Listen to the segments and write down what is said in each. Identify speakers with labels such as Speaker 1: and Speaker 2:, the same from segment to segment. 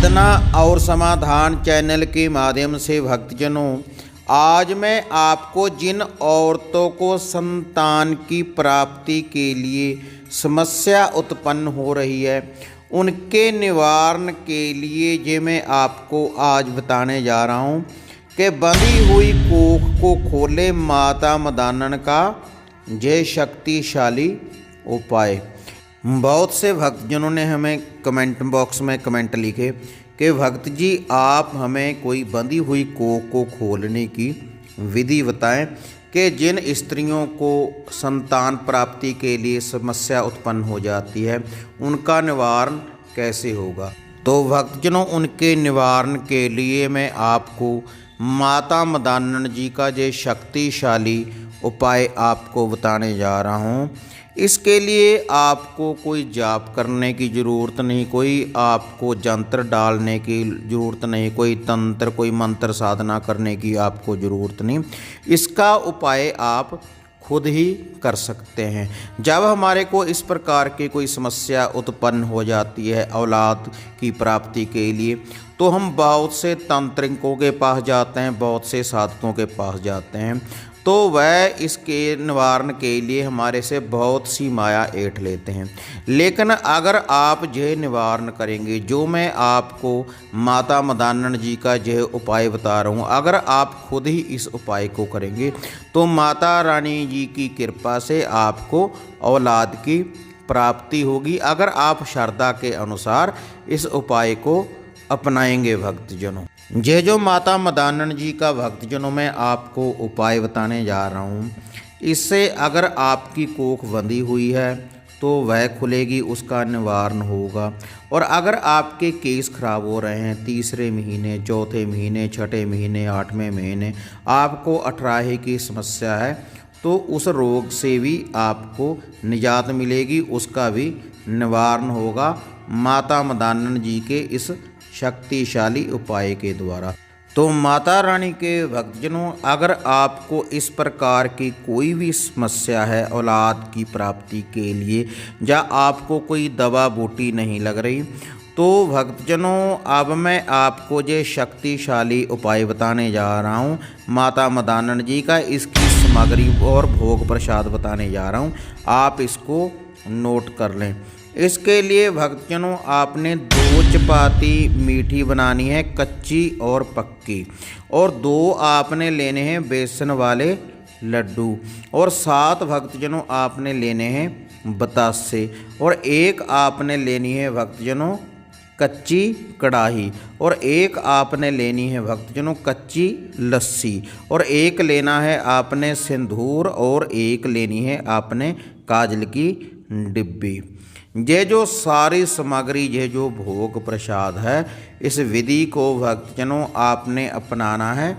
Speaker 1: साधना और समाधान चैनल के माध्यम से भक्तजनों, आज मैं आपको जिन औरतों को संतान की प्राप्ति के लिए समस्या उत्पन्न हो रही है, उनके निवारण के लिए ये मैं आपको आज बताने जा रहा हूँ कि बंधी हुई कोख को खोले माता मदानन का जय शक्तिशाली उपाय। बहुत से भक्तजनों ने हमें कमेंट बॉक्स में कमेंट लिखे कि भक्त जी आप हमें कोई बंधी हुई कोख को खोलने की विधि बताएं कि जिन स्त्रियों को संतान प्राप्ति के लिए समस्या उत्पन्न हो जाती है उनका निवारण कैसे होगा। तो भक्तजनों, उनके निवारण के लिए मैं आपको माता मदानन जी का जो शक्तिशाली उपाय आपको बताने जा रहा हूँ। इसके लिए आपको कोई जाप करने की ज़रूरत नहीं, कोई आपको यंत्र डालने की ज़रूरत नहीं, कोई तंत्र कोई मंत्र साधना करने की आपको ज़रूरत नहीं। इसका उपाय आप खुद ही कर सकते हैं। जब हमारे को इस प्रकार की कोई समस्या उत्पन्न हो जाती है औलाद की प्राप्ति के लिए, तो हम बहुत से तांत्रिकों के पास जाते हैं, बहुत से साधकों के पास जाते हैं, तो वह इसके निवारण के लिए हमारे से बहुत सी माया ऐंठ लेते हैं। लेकिन अगर आप यह निवारण करेंगे, जो मैं आपको माता मदानन जी का यह उपाय बता रहा हूँ, अगर आप खुद ही इस उपाय को करेंगे तो माता रानी जी की कृपा से आपको औलाद की प्राप्ति होगी, अगर आप श्रद्धा के अनुसार इस उपाय को अपनाएंगे। भक्तजनों, ये जो माता मदानन जी का भक्तजनों में आपको उपाय बताने जा रहा हूँ, इससे अगर आपकी कोख बंधी हुई है तो वह खुलेगी, उसका निवारण होगा। और अगर आपके केस खराब हो रहे हैं, तीसरे महीने, चौथे महीने, छठे महीने, आठवें महीने आपको अठराही की समस्या है, तो उस रोग से भी आपको निजात मिलेगी, उसका भी निवारण होगा माता मदानन जी के इस शक्तिशाली उपाय के द्वारा। तो माता रानी के भक्तजनों, अगर आपको इस प्रकार की कोई भी समस्या है औलाद की प्राप्ति के लिए, या आपको कोई दवा बूटी नहीं लग रही, तो भक्तजनों अब मैं आपको ये शक्तिशाली उपाय बताने जा रहा हूँ माता मदानन जी का, इसकी सामग्री और भोग प्रसाद बताने जा रहा हूँ, आप इसको नोट कर लें। इसके लिए भक्तजनों आपने 2 चपाती मीठी बनानी है, कच्ची और पक्की, और 2 आपने लेने हैं बेसन वाले लड्डू, और 7 भक्तजनों आपने लेने हैं बतासे, और 1 आपने लेनी है भक्तजनों कच्ची कढ़ाई, और 1 आपने लेनी है भक्तजनों कच्ची लस्सी, और 1 लेना है आपने सिंदूर, और 1 लेनी है आपने काजल की डिब्बी। ये जो सारी सामग्री, ये जो भोग प्रसाद है, इस विधि को भक्तजनों आपने अपनाना है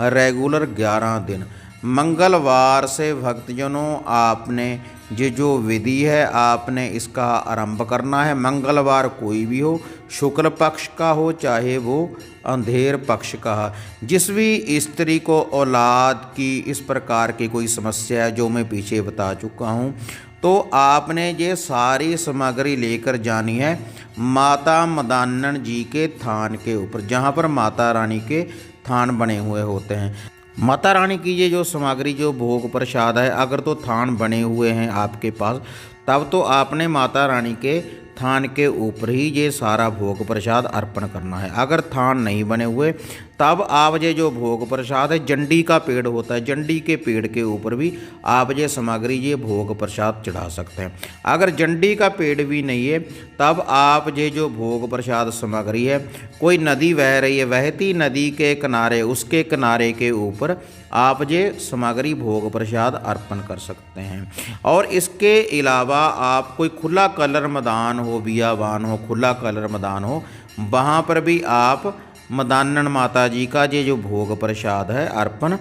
Speaker 1: रेगुलर 11 दिन। मंगलवार से भक्तजनों आपने ये जो विधि है आपने इसका आरंभ करना है। मंगलवार कोई भी हो, शुक्ल पक्ष का हो चाहे वो अंधेर पक्ष का, जिस भी स्त्री को औलाद की इस प्रकार की कोई समस्या है जो मैं पीछे बता चुका हूँ, तो आपने ये सारी सामग्री लेकर जानी है माता मदानन जी के थान के ऊपर, जहाँ पर माता रानी के थान बने हुए होते हैं। माता रानी की ये जो सामग्री, जो भोग प्रसाद है, अगर तो थान बने हुए हैं आपके पास, तब तो आपने माता रानी के थान के ऊपर ही ये सारा भोग प्रसाद अर्पण करना है। अगर थान नहीं बने हुए, तब आप ये जो भोग प्रसाद है, जंडी का पेड़ होता है, जंडी के पेड़ के ऊपर भी आप ये सामग्री, ये भोग प्रसाद चढ़ा सकते हैं। अगर जंडी का पेड़ भी नहीं है, तब आप ये जो भोग प्रसाद सामग्री है, कोई नदी बह रही है, बहती नदी के किनारे, उसके किनारे के ऊपर आप ये सामग्री भोग प्रसाद अर्पण कर सकते हैं। और इसके अलावा आप कोई खुला कलर मैदान हो, बियाबान हो, खुला कलर मैदान हो, वहाँ पर भी आप मदानन माता जी का ये जो भोग प्रसाद है अर्पण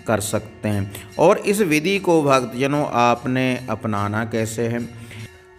Speaker 1: कर सकते हैं। और इस विधि को भक्तजनों आपने अपनाना कैसे है,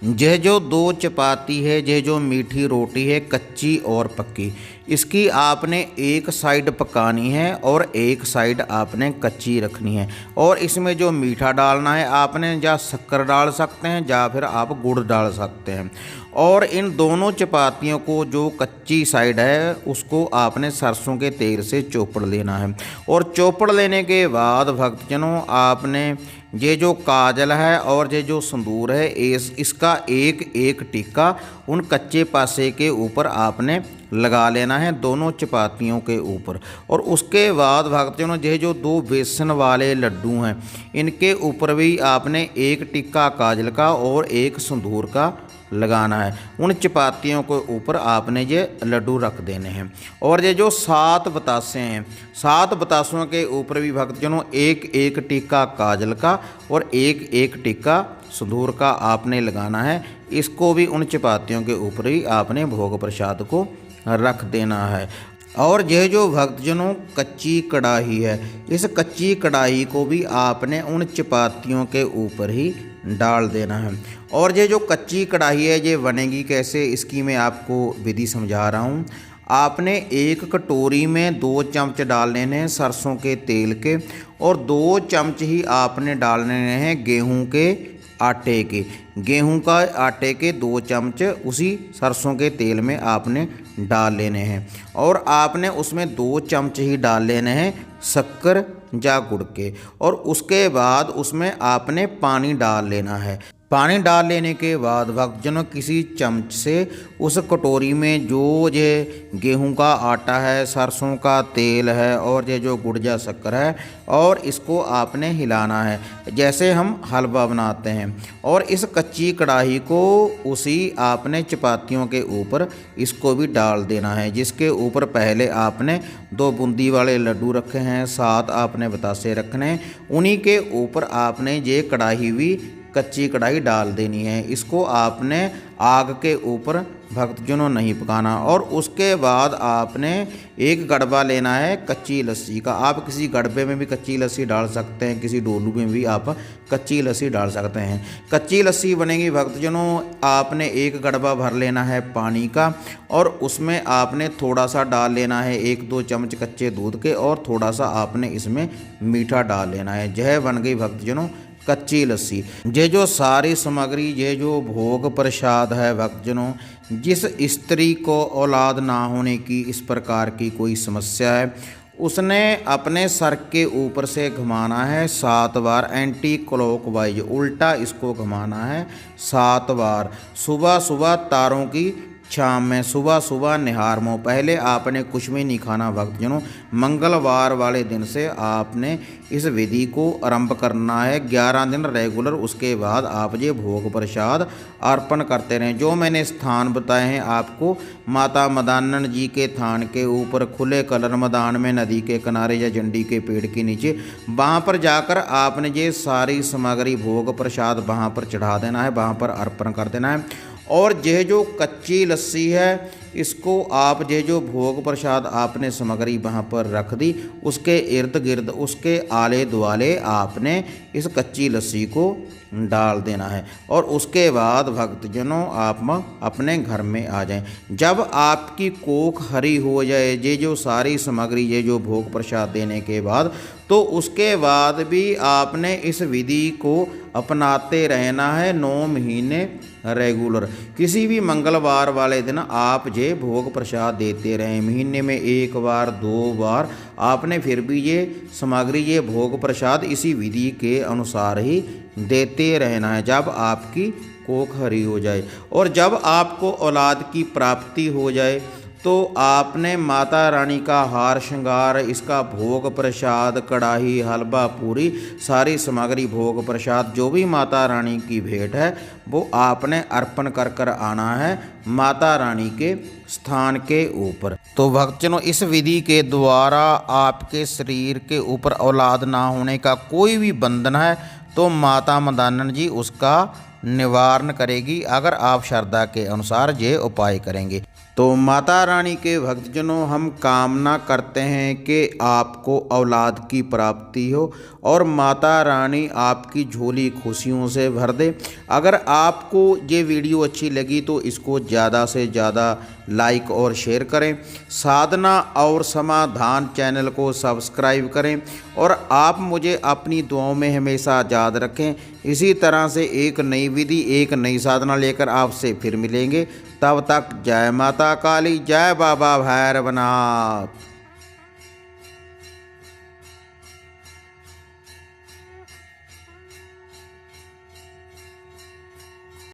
Speaker 1: यह जो दो चपाती है, यह जो मीठी रोटी है, कच्ची और पक्की, इसकी आपने एक साइड पकानी है और एक साइड आपने कच्ची रखनी है। और इसमें जो मीठा डालना है आपने, या शक्कर डाल सकते हैं या फिर आप गुड़ डाल सकते हैं। और इन दोनों चपातियों को, जो कच्ची साइड है उसको आपने सरसों के तेल से चोपड़ लेना है। और चोपड़ लेने के बाद भक्तजनों, आपने ये जो काजल है और ये जो सिंदूर है, इसका एक एक टिक्का उन कच्चे पासे के ऊपर आपने लगा लेना है, दोनों चपातियों के ऊपर। और उसके बाद भक्तजनों, ये जो दो बेसन वाले लड्डू हैं, इनके ऊपर भी आपने एक टिक्का काजल का और एक सिंदूर का लगाना है। उन चपातियों के ऊपर आपने ये लड्डू रख देने हैं। और ये जो 7 बतासे हैं, 7 बतासों के ऊपर भी भक्तजनों एक एक टिक्का काजल का और एक एक टिक्का सिंदूर का आपने लगाना है। इसको भी उन चपातियों के ऊपर ही आपने भोग प्रसाद को रख देना है। और यह जो भक्तजनों कच्ची कढ़ाई है, इस कच्ची कढ़ाई को भी आपने उन चपातियों के ऊपर ही डाल देना है। और ये जो कच्ची कढ़ाई है, ये बनेगी कैसे, इसकी मैं आपको विधि समझा रहा हूँ। आपने एक कटोरी में 2 चम्मच डाल लेने हैं सरसों के तेल के, और 2 चम्मच ही आपने डाल लेने हैं गेहूं के आटे के। गेहूं का आटे के 2 चम्मच उसी सरसों के तेल में आपने डाल लेने हैं। और आपने उसमें 2 चम्मच ही डाल लेने हैं शक्कर या गुड़ के। और उसके बाद उसमें आपने पानी डाल लेना है। पानी डाल लेने के बाद भक्तजनों, किसी चम्मच से उस कटोरी में जो ये गेहूं का आटा है, सरसों का तेल है और ये जो गुड़ या शक्कर है, और इसको आपने हिलाना है जैसे हम हलवा बनाते हैं। और इस कच्ची कढ़ाई को उसी आपने चपातियों के ऊपर इसको भी डाल देना है, जिसके ऊपर पहले आपने 2 बूंदी वाले लड्डू रखे हैं, 7 आपने बतासे रखने हैं। उन्हीं के ऊपर आपने ये कढ़ाई भी, कच्ची कढ़ाई डाल देनी है। इसको आपने आग के ऊपर भक्तजनों नहीं पकाना। और उसके बाद आपने एक गड़बा लेना है कच्ची लस्सी का। आप किसी गड़बे में भी कच्ची लस्सी डाल सकते हैं, किसी डोलू में भी आप कच्ची लस्सी डाल सकते हैं। कच्ची लस्सी बनेगी भक्तजनों, आपने एक गड़बा भर लेना है पानी का, और उसमें आपने थोड़ा सा डाल लेना है 1-2 चम्मच कच्चे दूध के, और थोड़ा सा आपने इसमें मीठा डाल लेना है। यह बन गई भक्तजनों कच्ची लस्सी। ये जो सारी सामग्री, ये जो भोग प्रसाद है भक्तजनों, जिस स्त्री को औलाद ना होने की इस प्रकार की कोई समस्या है, उसने अपने सर के ऊपर से घुमाना है 7 बार एंटी क्लॉकवाइज, उल्टा इसको घुमाना है 7 बार। सुबह सुबह तारों की शाम में, सुबह सुबह निहार में। पहले आपने कुछ भी नहीं खाना भक्तजनों। मंगलवार वाले दिन से आपने इस विधि को आरंभ करना है 11 दिन रेगुलर। उसके बाद आप ये भोग प्रसाद अर्पण करते रहें। जो मैंने स्थान बताए हैं आपको, माता मदानन जी के थान के ऊपर, खुले कलर मैदान में, नदी के किनारे या झंडी के पेड़ के नीचे, वहाँ पर जाकर आपने ये सारी सामग्री भोग प्रसाद वहाँ पर चढ़ा देना है, वहाँ पर अर्पण कर देना है। और यह जो कच्ची लस्सी है, इसको आप ये जो भोग प्रसाद आपने सामग्री वहाँ पर रख दी, उसके इर्द गिर्द, उसके आले दुआले आपने इस कच्ची लस्सी को डाल देना है। और उसके बाद भक्तजनों, आप अपने घर में आ जाएं। जब आपकी कोख हरी हो जाए, ये जो सारी सामग्री, ये जो भोग प्रसाद देने के बाद, तो उसके बाद भी आपने इस विधि को अपनाते रहना है 9 महीने रेगुलर। किसी भी मंगलवार वाले दिन आप ये भोग प्रसाद देते रहें। महीने में 1 बार 2 बार आपने फिर भी ये सामग्री, ये भोग प्रसाद इसी विधि के अनुसार ही देते रहना है, जब आपकी कोख हरी हो जाए। और जब आपको औलाद की प्राप्ति हो जाए, तो आपने माता रानी का हार श्रृंगार, इसका भोग प्रसाद, कढ़ाई, हलवा, पूरी, सारी सामग्री भोग प्रसाद, जो भी माता रानी की भेंट है, वो आपने अर्पण कर कर आना है माता रानी के स्थान के ऊपर। तो भक्तजनों, इस विधि के द्वारा आपके शरीर के ऊपर औलाद ना होने का कोई भी बंधन है, तो माता मदानन जी उसका निवारण करेगी, अगर आप श्रद्धा के अनुसार ये उपाय करेंगे। तो माता रानी के भक्तजनों, हम कामना करते हैं कि आपको औलाद की प्राप्ति हो और माता रानी आपकी झोली खुशियों से भर दे। अगर आपको ये वीडियो अच्छी लगी तो इसको ज़्यादा से ज़्यादा लाइक और शेयर करें। साधना और समाधान चैनल को सब्सक्राइब करें और आप मुझे अपनी दुआओं में हमेशा याद रखें। इसी तरह से एक नई विधि, एक नई साधना लेकर आपसे फिर मिलेंगे। तब तक जय माता काली, जय बाबा भैरवनाथ।